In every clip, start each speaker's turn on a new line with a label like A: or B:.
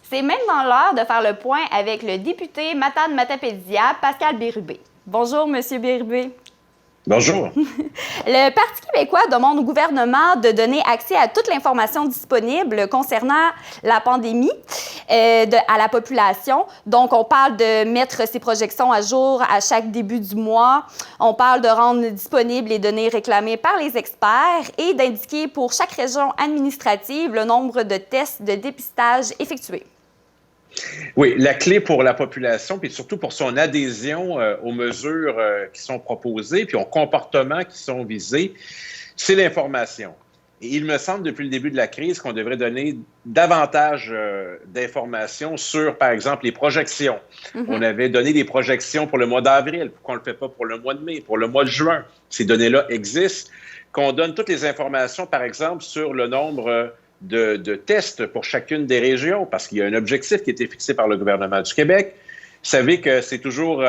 A: C'est maintenant l'heure de faire le point avec le député Matane-Matapédia, Pascal Bérubé. Bonjour, Monsieur Bérubé.
B: Bonjour.
A: Le Parti québécois demande au gouvernement de donner accès à toute l'information disponible concernant la pandémie à la population. Donc, on parle de mettre ces projections à jour à chaque début du mois. On parle de rendre disponibles les données réclamées par les experts et d'indiquer pour chaque région administrative le nombre de tests de dépistage effectués.
B: Oui, la clé pour la population, puis surtout pour son adhésion aux mesures qui sont proposées, puis aux comportements qui sont visés, c'est l'information. Et il me semble, depuis le début de la crise, qu'on devrait donner davantage d'informations sur, par exemple, les projections. On avait donné des projections pour le mois d'avril. Pourquoi on ne le fait pas pour le mois de mai, pour le mois de juin? Ces données-là existent. Qu'on donne toutes les informations, par exemple, sur le nombre de tests pour chacune des régions, parce qu'il y a un objectif qui a été fixé par le gouvernement du Québec. Vous savez que c'est toujours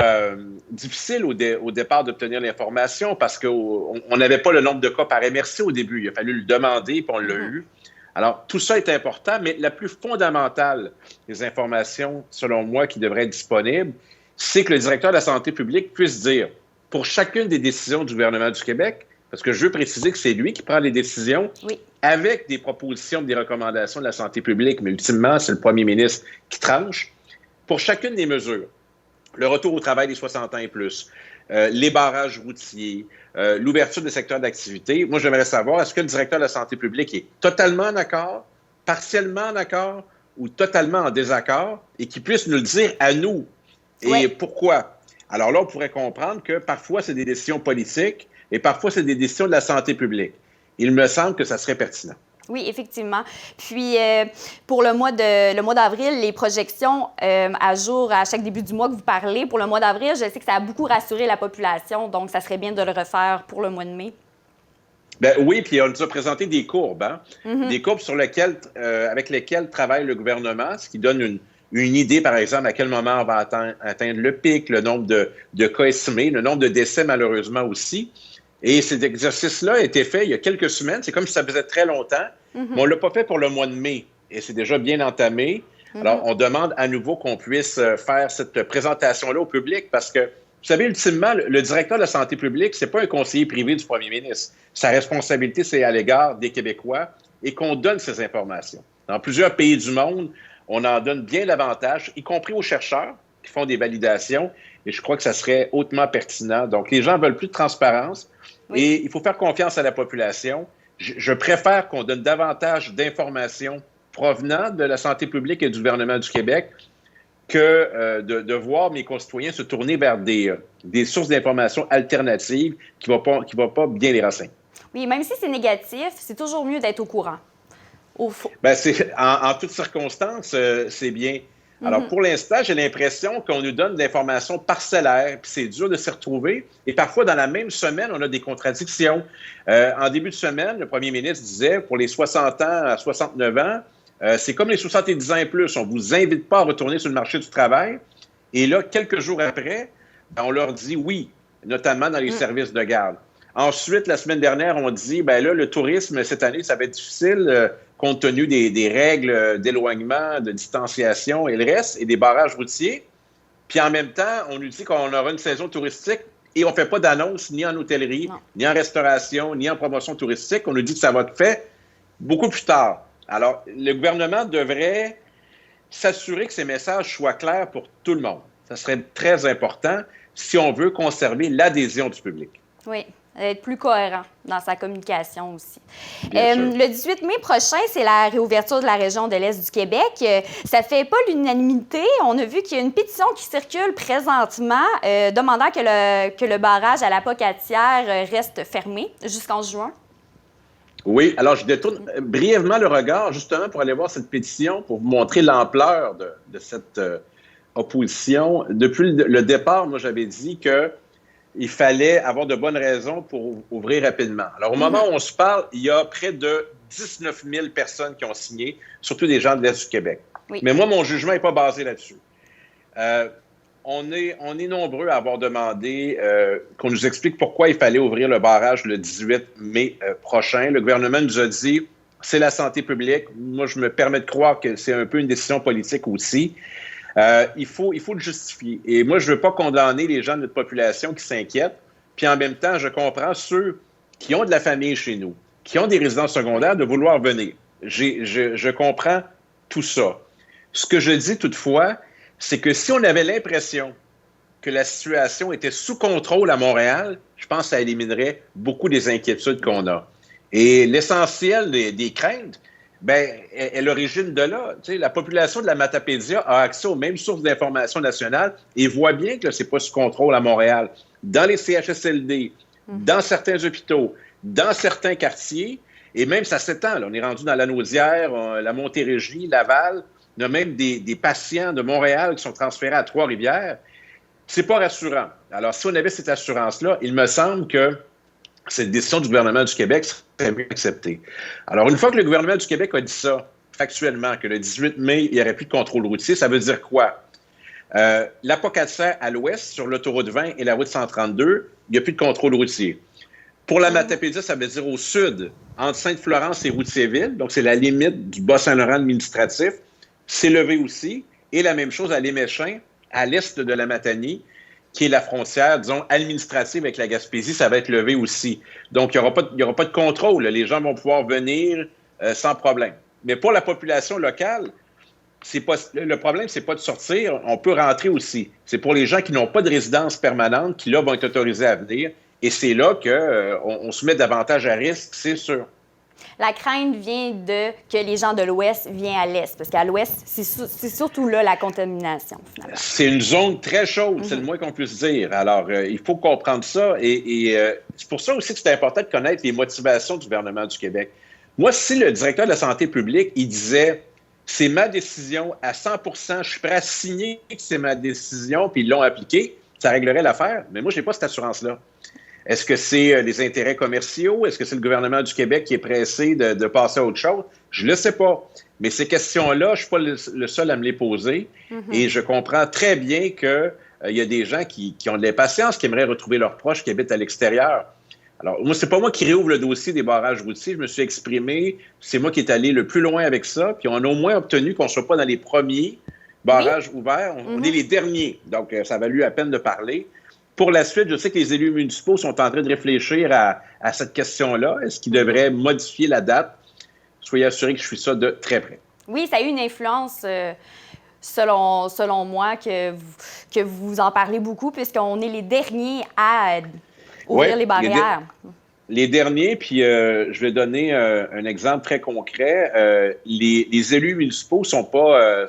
B: difficile au départ d'obtenir l'information parce qu'on n'avait pas le nombre de cas par MRC au début. Il a fallu le demander, puis on l'a eu. Alors, tout ça est important, mais la plus fondamentale des informations, selon moi, qui devrait être disponible, c'est que le directeur de la santé publique puisse dire, pour chacune des décisions du gouvernement du Québec, parce que je veux préciser que c'est lui qui prend les décisions,
A: oui,
B: avec des propositions, des recommandations de la santé publique, mais ultimement, c'est le premier ministre qui tranche. Pour chacune des mesures, le retour au travail des 60 ans et plus, les barrages routiers, l'ouverture des secteurs d'activité, moi, j'aimerais savoir, est-ce que le directeur de la santé publique est totalement en accord, partiellement en accord ou totalement en désaccord, et qu'il puisse nous le dire à nous. Et
A: oui,
B: pourquoi? Alors là, on pourrait comprendre que parfois, c'est des décisions politiques et parfois, c'est des décisions de la santé publique. Il me semble que ça serait pertinent.
A: Oui, effectivement. Puis, pour le mois d'avril, les projections à jour à chaque début du mois que vous parlez, pour le mois d'avril, je sais que ça a beaucoup rassuré la population, donc ça serait bien de le refaire pour le mois de mai.
B: Ben oui, puis on nous a présenté des courbes, hein? Des courbes avec lesquelles travaille le gouvernement, ce qui donne une idée, par exemple, à quel moment on va atteindre le pic, le nombre de cas estimés, le nombre de décès, malheureusement, aussi. Et cet exercice-là a été fait il y a quelques semaines. C'est comme si ça faisait très longtemps, mais on ne l'a pas fait pour le mois de mai. Et c'est déjà bien entamé. Alors, on demande à nouveau qu'on puisse faire cette présentation-là au public parce que, vous savez, ultimement, le directeur de la santé publique, ce n'est pas un conseiller privé du premier ministre. Sa responsabilité, c'est à l'égard des Québécois et qu'on donne ces informations. Dans plusieurs pays du monde, on en donne bien davantage, y compris aux chercheurs qui font des validations. Et je crois que ça serait hautement pertinent. Donc, les gens veulent plus de transparence. Oui. Et il faut faire confiance à la population. Je préfère qu'on donne davantage d'informations provenant de la santé publique et du gouvernement du Québec que de voir mes concitoyens se tourner vers des sources d'informations alternatives qui ne vont pas bien les renseigner.
A: Oui, même si c'est négatif, c'est toujours mieux d'être au courant.
B: Bien, en toutes circonstances, c'est bien. Alors, pour l'instant, j'ai l'impression qu'on nous donne de l'information parcellaire, puis c'est dur de s'y retrouver. Et parfois, dans la même semaine, on a des contradictions. En début de semaine, le premier ministre disait, pour les 60 ans à 69 ans, c'est comme les 70 ans et plus. On ne vous invite pas à retourner sur le marché du travail. Et là, quelques jours après, on leur dit oui, notamment dans les services de garde. Ensuite, la semaine dernière, on dit, bien là, le tourisme, cette année, ça va être difficile compte tenu des règles d'éloignement, de distanciation et le reste, et des barrages routiers. Puis en même temps, on nous dit qu'on aura une saison touristique et on ne fait pas d'annonce ni en hôtellerie, ni en restauration, ni en promotion touristique. On nous dit que ça va être fait beaucoup plus tard. Alors, le gouvernement devrait s'assurer que ces messages soient clairs pour tout le monde. Ça serait très important si on veut conserver l'adhésion du public.
A: Oui. Être plus cohérent dans sa communication aussi. Le 18 mai prochain, c'est la réouverture de la région de l'Est du Québec. Ça ne fait pas l'unanimité. On a vu qu'il y a une pétition qui circule présentement demandant que le barrage à la Pocatière reste fermé jusqu'en juin.
B: Oui, alors je détourne brièvement le regard justement pour aller voir cette pétition, pour vous montrer l'ampleur de cette opposition. Depuis le départ, moi, j'avais dit que il fallait avoir de bonnes raisons pour ouvrir rapidement. Alors, au moment où on se parle, il y a près de 19 000 personnes qui ont signé, surtout des gens de l'Est du Québec. Oui. Mais moi, mon jugement n'est pas basé là-dessus. On est nombreux à avoir demandé qu'on nous explique pourquoi il fallait ouvrir le barrage le 18 mai prochain. Le gouvernement nous a dit c'est la santé publique. Moi, je me permets de croire que c'est un peu une décision politique aussi. Il faut le justifier. Et moi, je ne veux pas condamner les gens de notre population qui s'inquiètent. Puis en même temps, je comprends ceux qui ont de la famille chez nous, qui ont des résidences secondaires, de vouloir venir. Je comprends tout ça. Ce que je dis toutefois, c'est que si on avait l'impression que la situation était sous contrôle à Montréal, je pense que ça éliminerait beaucoup des inquiétudes qu'on a. Et l'essentiel des craintes, est l'origine de là. Tu sais, la population de la Matapédia a accès aux mêmes sources d'information nationales et voit bien que ce n'est pas sous contrôle à Montréal. Dans les CHSLD, dans certains hôpitaux, dans certains quartiers, et même ça s'étend. Là. On est rendu dans la Naudière, la Montérégie, Laval. On a même des patients de Montréal qui sont transférés à Trois-Rivières. C'est pas rassurant. Alors, si on avait cette assurance-là, il me semble que cette décision du gouvernement du Québec serait mieux acceptée. Alors, une fois que le gouvernement du Québec a dit ça, factuellement, que le 18 mai, il n'y aurait plus de contrôle routier, ça veut dire quoi? L'Apocatser à l'ouest, sur l'autoroute 20 et la route 132, il n'y a plus de contrôle routier. Pour la Matapédia, ça veut dire au sud, entre Sainte-Florence et Routierville, donc c'est la limite du Bas-Saint-Laurent administratif, c'est levé aussi. Et la même chose à Léméchin, à l'est de la Matanie, qui est la frontière, disons, administrative avec la Gaspésie, ça va être levé aussi. Donc, il n'y aura pas de contrôle. Les gens vont pouvoir venir sans problème. Mais pour la population locale, le problème, c'est pas de sortir, on peut rentrer aussi. C'est pour les gens qui n'ont pas de résidence permanente qui, là, vont être autorisés à venir. Et c'est là qu'on se met davantage à risque, c'est sûr.
A: La crainte vient de que les gens de l'Ouest viennent à l'Est, parce qu'à l'Ouest, c'est surtout là la contamination, finalement.
B: C'est une zone très chaude, c'est le moins qu'on puisse dire. Alors, il faut comprendre ça. Et c'est pour ça aussi que c'est important de connaître les motivations du gouvernement du Québec. Moi, si le directeur de la santé publique, il disait « c'est ma décision à 100%, je suis prêt à signer que c'est ma décision », puis ils l'ont appliquée, ça réglerait l'affaire. Mais moi, je n'ai pas cette assurance-là. Est-ce que c'est les intérêts commerciaux? Est-ce que c'est le gouvernement du Québec qui est pressé de passer à autre chose? Je ne le sais pas. Mais ces questions-là, je ne suis pas le seul à me les poser. Et je comprends très bien qu'il y a des gens qui ont de l'impatience, qui aimeraient retrouver leurs proches qui habitent à l'extérieur. Alors, moi, c'est pas moi qui réouvre le dossier des barrages routiers. Je me suis exprimé. C'est moi qui est allé le plus loin avec ça. Puis on a au moins obtenu qu'on ne soit pas dans les premiers barrages ouverts. On est les derniers. Donc, ça a valu la peine de parler. Pour la suite, je sais que les élus municipaux sont en train de réfléchir à cette question-là. Est-ce qu'ils devraient modifier la date? Soyez assurés que je suis ça de très près.
A: Oui, ça a eu une influence, selon moi, que vous en parlez beaucoup, puisqu'on est les derniers à ouvrir les barrières.
B: Les derniers, puis je vais donner un exemple très concret. Les élus municipaux sont pas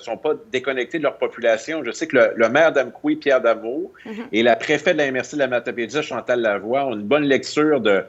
B: déconnectés de leur population. Je sais que le maire d'Amqui, Pierre Daveau, et la préfète de la MRC de la Matapédia, Chantal Lavoie, ont une bonne lecture de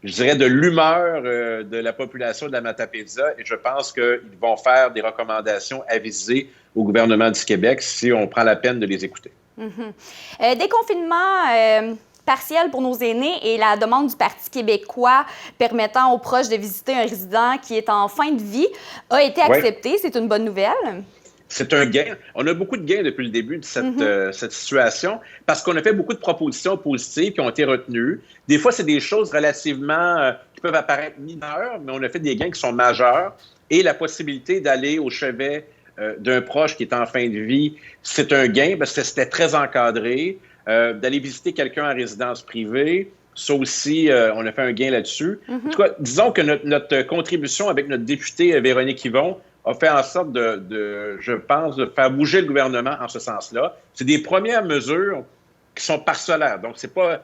B: l'humeur de la population de la Matapédia. Et je pense qu'ils vont faire des recommandations avisées au gouvernement du Québec si on prend la peine de les écouter.
A: Déconfinement partiel pour nos aînés et la demande du Parti québécois permettant aux proches de visiter un résident qui est en fin de vie a été acceptée. Oui. C'est une bonne nouvelle.
B: C'est un gain. On a beaucoup de gains depuis le début de cette situation parce qu'on a fait beaucoup de propositions positives qui ont été retenues. Des fois, c'est des choses relativement qui peuvent apparaître mineures, mais on a fait des gains qui sont majeurs. Et la possibilité d'aller au chevet d'un proche qui est en fin de vie, c'est un gain parce que c'était très encadré. D'aller visiter quelqu'un en résidence privée, ça aussi, on a fait un gain là-dessus. En tout cas, disons que notre contribution avec notre députée Véronique Yvon a fait en sorte je pense, de faire bouger le gouvernement en ce sens-là. C'est des premières mesures qui sont parcellaires. Donc, c'est pas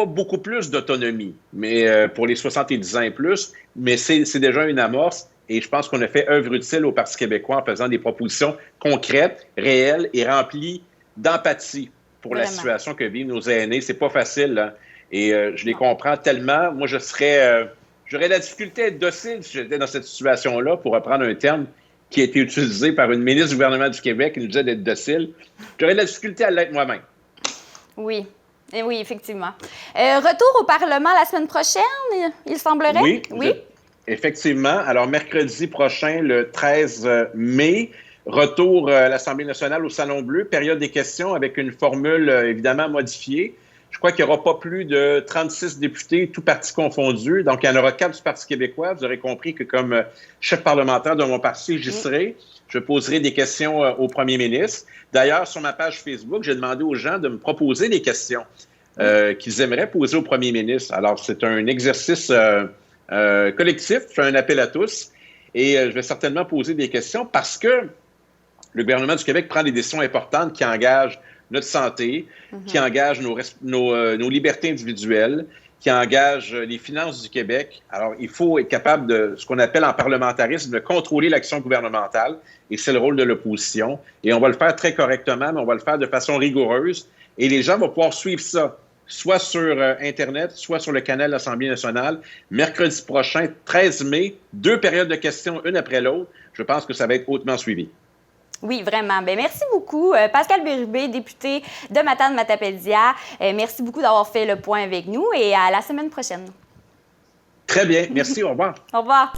B: beaucoup plus d'autonomie, mais pour les 70 ans et plus, mais c'est déjà une amorce. Et je pense qu'on a fait œuvre utile au Parti québécois en faisant des propositions concrètes, réelles et remplies d'empathie pour la situation que vivent nos aînés. C'est pas facile, hein? Et je les comprends tellement. Moi, j'aurais la difficulté à être docile si j'étais dans cette situation-là, pour reprendre un terme qui a été utilisé par une ministre du gouvernement du Québec qui nous disait d'être docile. J'aurais de la difficulté à l'être moi-même.
A: Oui. Et oui, effectivement. Retour au Parlement la semaine prochaine, il semblerait?
B: Oui. Effectivement. Alors, mercredi prochain, le 13 mai, retour à l'Assemblée nationale au Salon Bleu, période des questions avec une formule évidemment modifiée. Je crois qu'il n'y aura pas plus de 36 députés, tous partis confondus. Donc, il y en aura 4 du Parti québécois. Vous aurez compris que comme chef parlementaire de mon parti, j'y serai. Je poserai des questions au premier ministre. D'ailleurs, sur ma page Facebook, j'ai demandé aux gens de me proposer des questions qu'ils aimeraient poser au premier ministre. Alors, c'est un exercice collectif. Je fais un appel à tous. Et je vais certainement poser des questions parce que le gouvernement du Québec prend des décisions importantes qui engagent notre santé, qui engagent nos libertés individuelles, qui engagent les finances du Québec. Alors, il faut être capable de, ce qu'on appelle en parlementarisme, de contrôler l'action gouvernementale, et c'est le rôle de l'opposition. Et on va le faire très correctement, mais on va le faire de façon rigoureuse, et les gens vont pouvoir suivre ça, soit sur Internet, soit sur le canal de l'Assemblée nationale. Mercredi prochain, 13 mai, 2 périodes de questions, une après l'autre. Je pense que ça va être hautement suivi.
A: Oui, vraiment. Bien, merci beaucoup, Pascal Bérubé, député de Matane-Matapédia. Merci beaucoup d'avoir fait le point avec nous et à la semaine prochaine.
B: Très bien. Merci. Au revoir.
A: Au revoir.